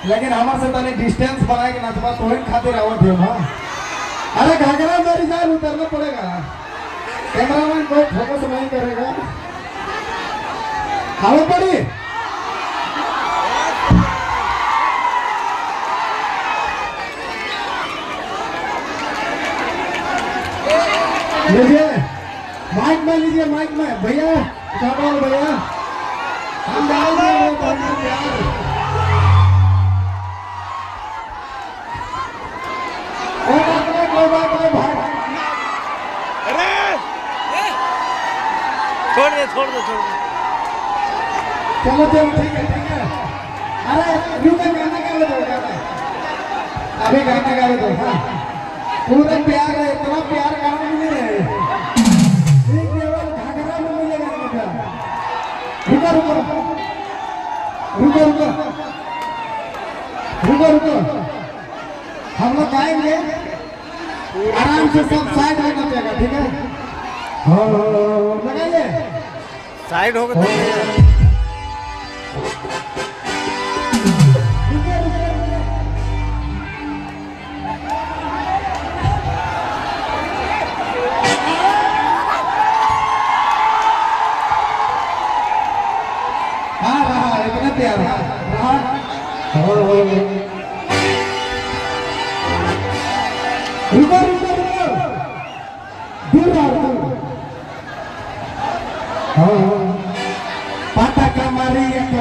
लेकिन हमारे से तने डिस्टेंस बनाए के नाचबा तो ही खातिर आवत है हां। अरे घाघरा मेरी जान उतरना पड़ेगा, कैमरामैन को फोकस नहीं करेगा। हवा पड़ी लीजिए, माइक में लीजिए, माइक में भैया, क्या बोल भैया, हम डालेंगे वो करना प्यार। कोई बात नहीं भाई। अरे छोड़ दे छोड़ दे छोड़ दे। चलो चलो ठीक है ठीक है। अरे रुको, गाना गा दो, अभी गाना गा दो। हाँ पूरा प्यार है, इतना प्यार गाना नहीं है, एक केवल घाघरा में मिलेगा मुझे। रुको रुको रुको रुको रुको रुको, हम लोग गाएंगे आराम से, सब साइड में बचेगा, ठीक है? हाँ लगाइए, साइड हो गए। हाँ रहा इतना प्यार रहा। रुको रुको रुको, दूर आओ दूर। हाँ पाटा का मारी एक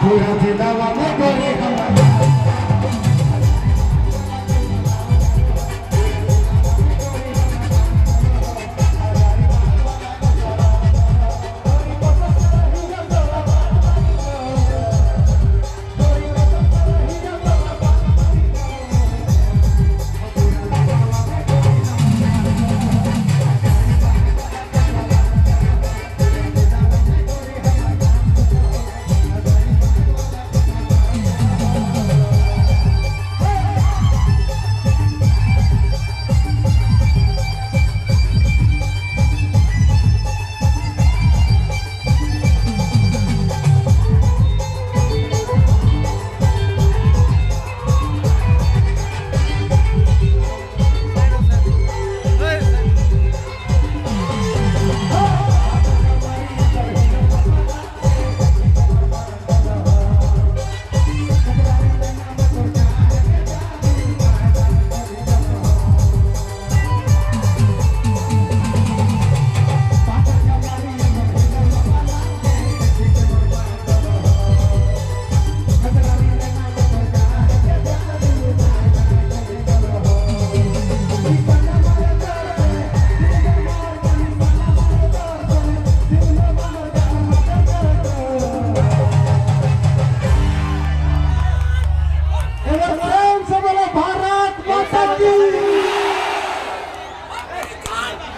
पूरा जिला में गोरी हमारा।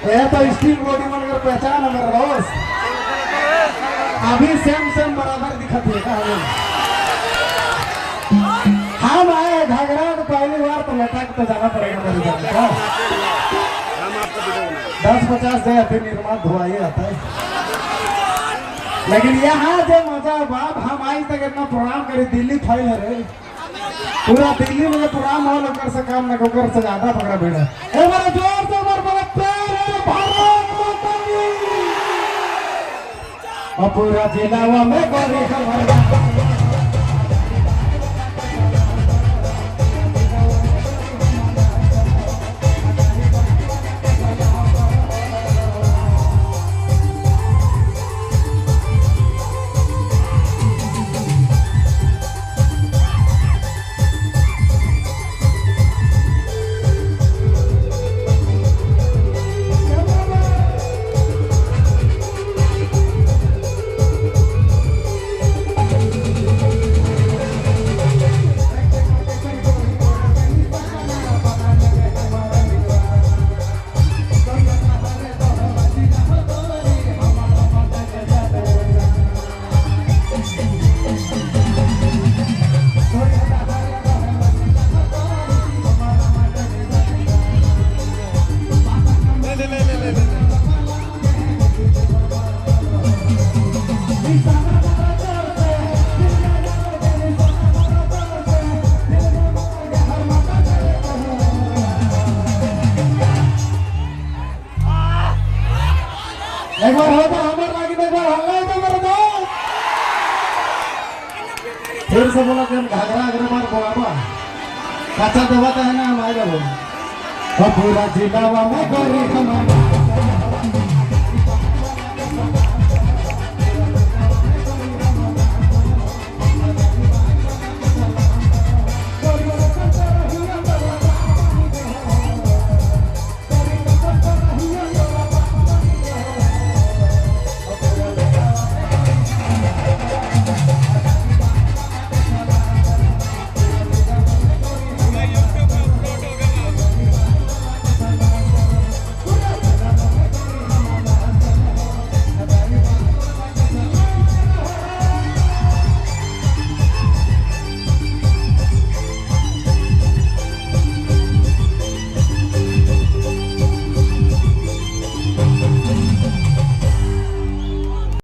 ये तो स्टील बॉडी बनकर पहचान है मेरा दोस्त, अभी सेम सेम बराबर दिखत है का हमें। हम आए घाघरा तो पहली बार तो लटा के तो जाना पड़ेगा मेरी जान का। 10-50 दे फिर निर्माण धुआई आता है, लेकिन यहाँ जो मजा बाप, हम आज तक इतना प्रोग्राम करे, दिल्ली फाइल है रे, पूरा दिल्ली में प्रोग्राम हो लोकर से काम न कोकर से ज्यादा पकड़ा भीड़ है। ए मेरा जोर से मेरा बड़ा प्यार है भारत माता की। और पूरा जिला में गोरी हमारा। फिर से बोला कि हम घाघरा अग्रवाल बोलाबा काचा दबाता है ना हम आ जाओ और पूरा जिला में गोरी हमारा